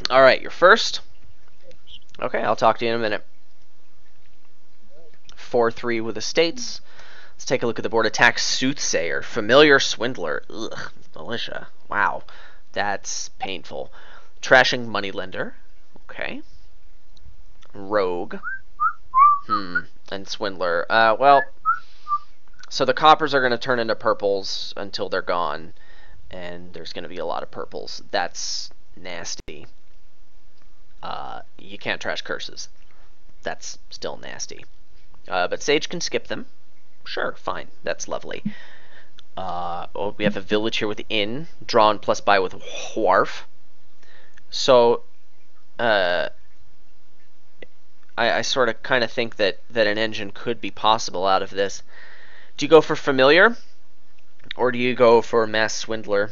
Alright, you're first. Okay, I'll talk to you in a minute. 4-3 with estates. Let's take a look at the board. Attack Soothsayer. Familiar Swindler. Ugh, militia. Wow. That's painful. Trashing Moneylender. Okay. Rogue. And Swindler. Well, so the coppers are going to turn into purples until they're gone. And there's going to be a lot of purples. That's nasty. You can't trash curses. That's still nasty. But Sage can skip them. Sure, fine. That's lovely. Oh, we have a village here with the inn. Drawn plus buy with wharf. So, I sort of kind of think that an engine could be possible out of this. Do you go for familiar? Or do you go for mass swindler?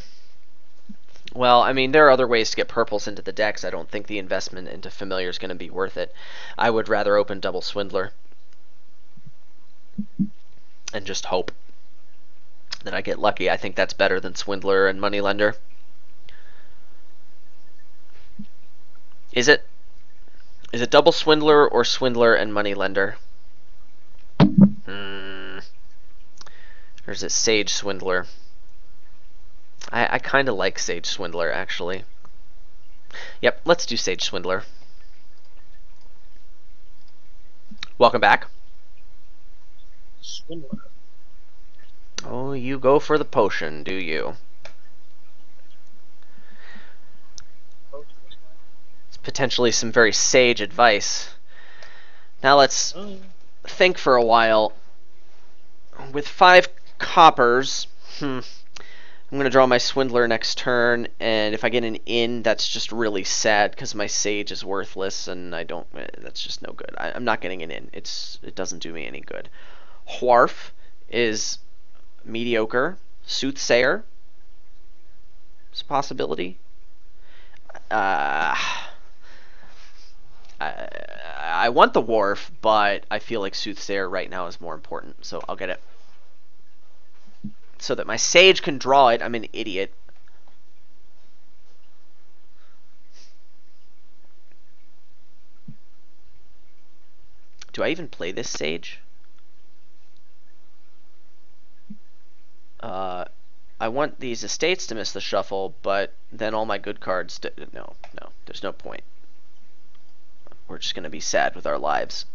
Well, I mean, there are other ways to get purples into the decks. I don't think the investment into familiar is going to be worth it. I would rather open double swindler and just hope that I get lucky. I think that's better than swindler and moneylender. Is it? Is it double swindler or swindler and moneylender? Or is it sage swindler? I kind of like sage swindler, actually. Yep, let's do sage swindler. Welcome back. Swindler. Oh, you go for the potion, do you? It's potentially some very sage advice. Now let's think for a while. With 5 coppers, I'm going to draw my swindler next turn, and if I get an inn, that's just really sad because my sage is worthless, and I don't. That's just no good. I'm not getting an inn. It doesn't do me any good. Wharf is mediocre. Soothsayer is a possibility. I want the wharf, but I feel like Soothsayer right now is more important, so I'll get it. So that my sage can draw it. I'm an idiot. Do I even play this sage? I want these estates to miss the shuffle, but then all my good cards... No, there's no point. We're just going to be sad with our lives.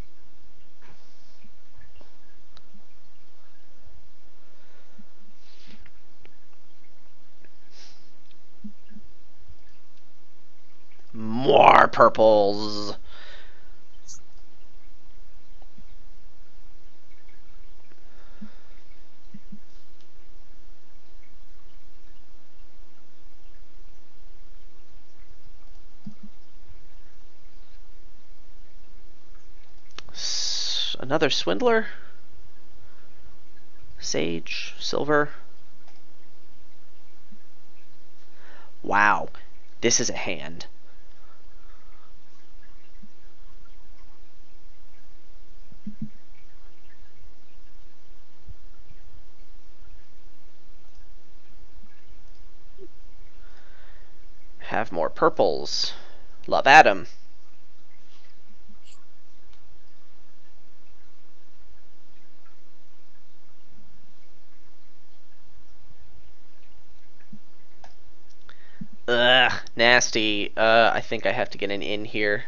More purples. Another swindler. Sage, silver. Wow, this is a hand. Have more purples. Love Adam. Ugh, nasty. I think I have to get an in here.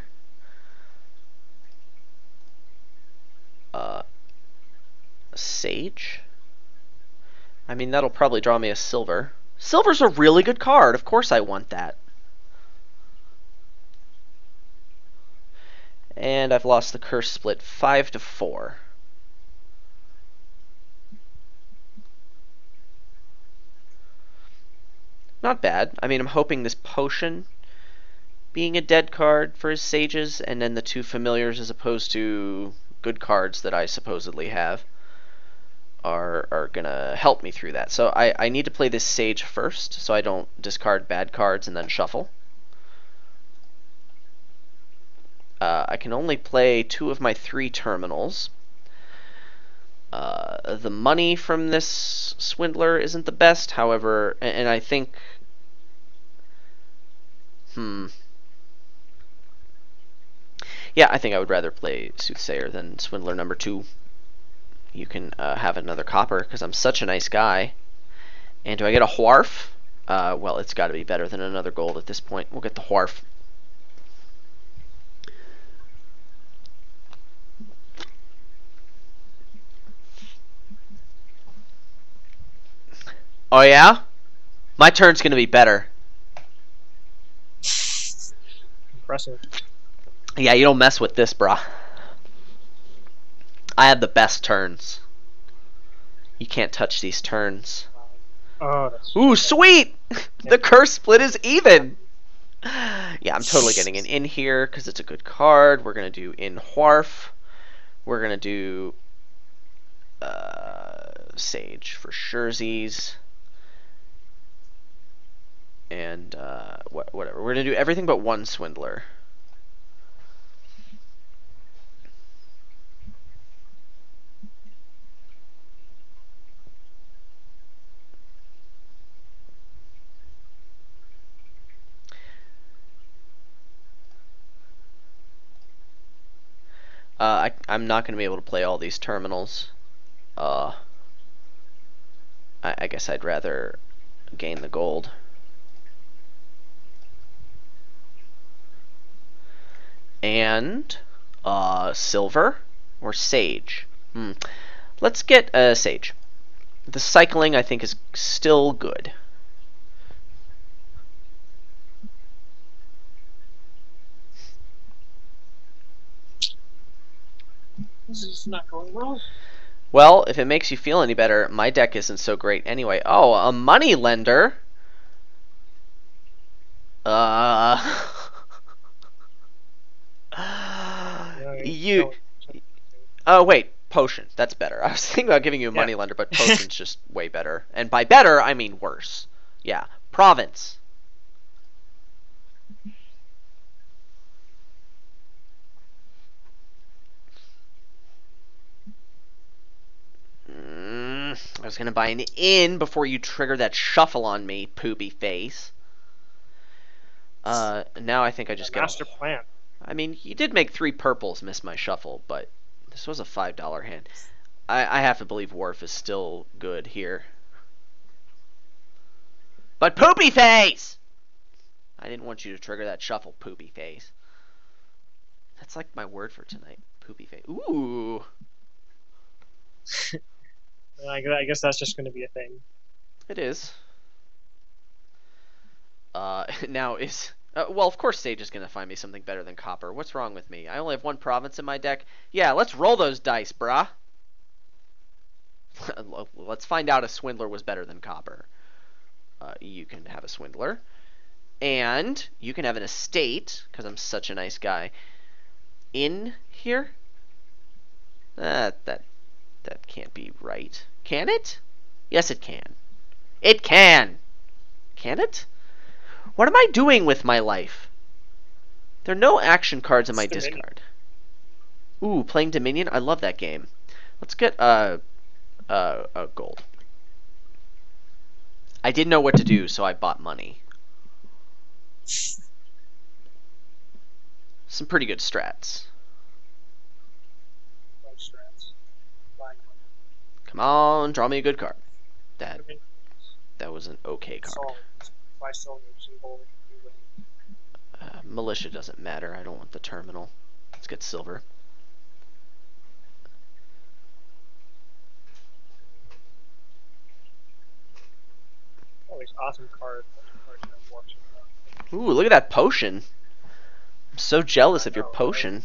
Sage? I mean, that'll probably draw me a silver. Silver's a really good card. Of course I want that. And I've lost the curse split 5-4. Not bad. I mean, I'm hoping this potion being a dead card for his sages, and then the 2 familiars as opposed to good cards that I supposedly have are gonna help me through that. So I need to play this sage first, so I don't discard bad cards and then shuffle. I can only play 2 of my 3 terminals. The money from this swindler isn't the best, however, and I think... Hmm. Yeah, I think I would rather play Soothsayer than Swindler number 2. You can have another copper, because I'm such a nice guy. And do I get a Wharf? Well, it's got to be better than another gold at this point. We'll get the Wharf. Oh, yeah? My turn's going to be better. Impressive. Yeah, you don't mess with this, brah. I have the best turns. You can't touch these turns. Oh, that's Ooh, so sweet! The curse split is even! Yeah, I'm totally getting an in here because it's a good card. We're going to do in Wharf. We're going to do Sage for Scherzies. And whatever. We're going to do everything but one Swindler. I'm not going to be able to play all these terminals. I guess I'd rather gain the gold. And silver or sage. Let's get sage. The cycling, I think, is still good. This is not going well. Well, if it makes you feel any better, my deck isn't so great anyway. Oh, a money lender. You. Oh, wait. Potion. That's better. I was thinking about giving you a money lender, but potion's just way better. And by better, I mean worse. Yeah. Province. I was going to buy an in before you trigger that shuffle on me, poopy face. Now I think I just get master plan. I mean, you did make 3 purples miss my shuffle, but this was a $5 hand. I have to believe Wharf is still good here. But poopy face! I didn't want you to trigger that shuffle, poopy face. That's like my word for tonight, poopy face. Ooh. I guess that's just going to be a thing. It is. Now is... well, of course Sage is going to find me something better than Copper. What's wrong with me? I only have 1 province in my deck. Yeah, let's roll those dice, brah. Let's find out if Swindler was better than Copper. You can have a Swindler. And you can have an estate, because I'm such a nice guy. In here? That can't be right. Can it? Yes, it can. It can! Can it? What am I doing with my life? There are no action cards in my discard. Ooh, playing Dominion? I love that game. Let's get a gold. I didn't know what to do, so I bought money. Some pretty good strats. Come on, draw me a good card. That was an okay card. Militia doesn't matter. I don't want the terminal. Let's get silver. All these awesome cards. Ooh, look at that potion. I'm so jealous of your potion. Right?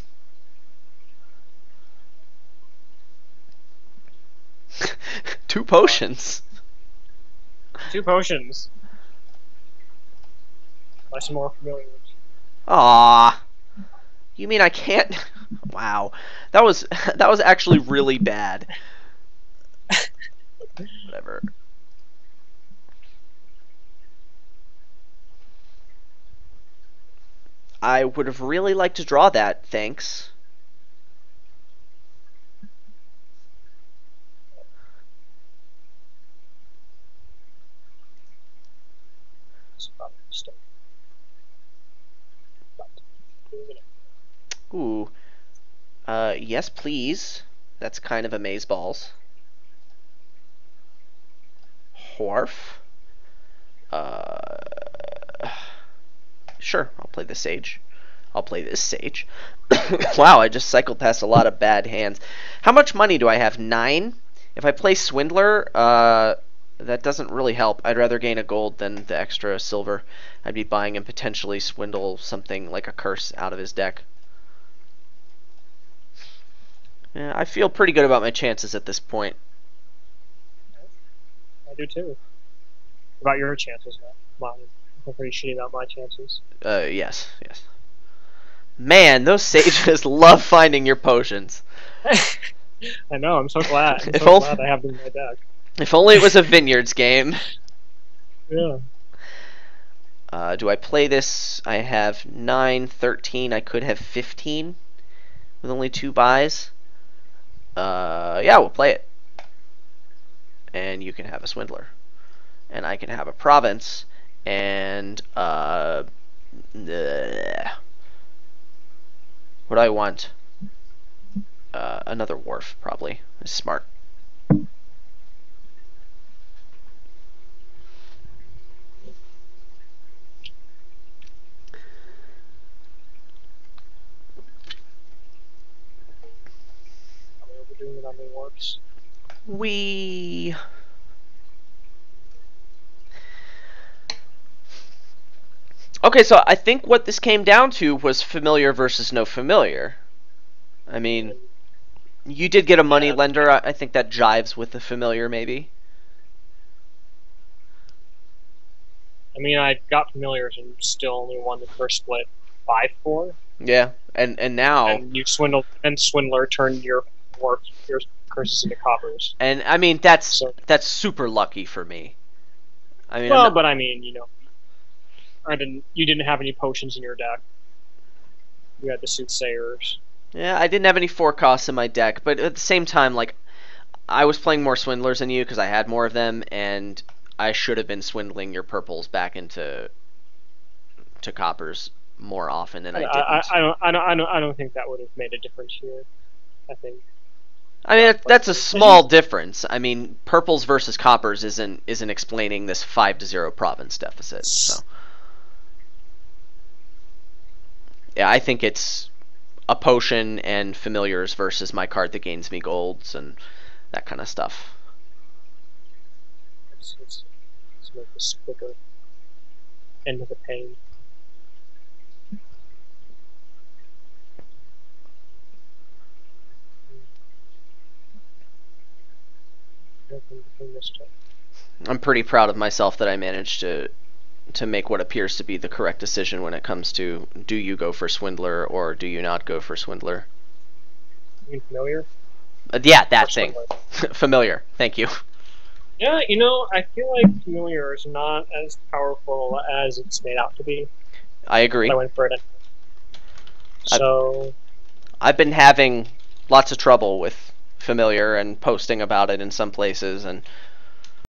2 potions. 2 potions. Buy some more familiars. Ah, you mean I can't? Wow, that was actually really bad. Whatever. I would have really liked to draw that, thanks. Ooh. Yes, please. That's kind of amazeballs. Wharf. Sure, I'll play the Sage. I'll play this Sage. Wow, I just cycled past a lot of bad hands. How much money do I have? 9? If I play Swindler, that doesn't really help. I'd rather gain a gold than the extra silver. I'd be buying and potentially swindle something like a curse out of his deck. Yeah, I feel pretty good about my chances at this point. I do too. About your chances, not mine. I'm pretty shitty about my chances. Yes. Man, those sages love finding your potions. I know. I'm so glad. I'm If so only- glad I have them in my deck. If only it was a Vineyards game. Yeah. Do I play this? I have 9, 13. I could have 15 with only 2 buys. Yeah, we'll play it. And you can have a Swindler. And I can have a Province. And, what do I want? Another Wharf, probably. It's smart. Are we overdoing it on the warps? Okay, so I think what this came down to was familiar versus no familiar. I mean, you did get a money lender. I think that jives with the familiar, maybe. I mean, I got familiars and still only won the first split 5-4. Yeah, and now, And you swindled, and Swindler turned your warps, your curses into coppers. and I mean that's So, super lucky for me. I mean, well, but I mean, you didn't have any potions in your deck. You had the soothsayers. yeah, I didn't have any 4 costs in my deck, but at the same time, like, I was playing more swindlers than you because I had more of them, and I should have been swindling your purples back into coppers more often than I didn't. I don't think that would have made a difference here. I think. I mean, that's a small difference. I mean, purples versus coppers isn't explaining this 5-0 province deficit. So, yeah, I think it's a potion and familiars versus my card that gains me golds and that kind of stuff. Let's make this quicker. End of the pain. I'm pretty proud of myself that I managed to make what appears to be the correct decision when it comes to do you go for Swindler or do you not go for Swindler. You mean familiar? Yeah, that Or thing. Swindler? Familiar. Thank you. Yeah, I feel like familiar is not as powerful as it's made out to be. I agree. I went for it. So I've been having lots of trouble with familiar and posting about it in some places, and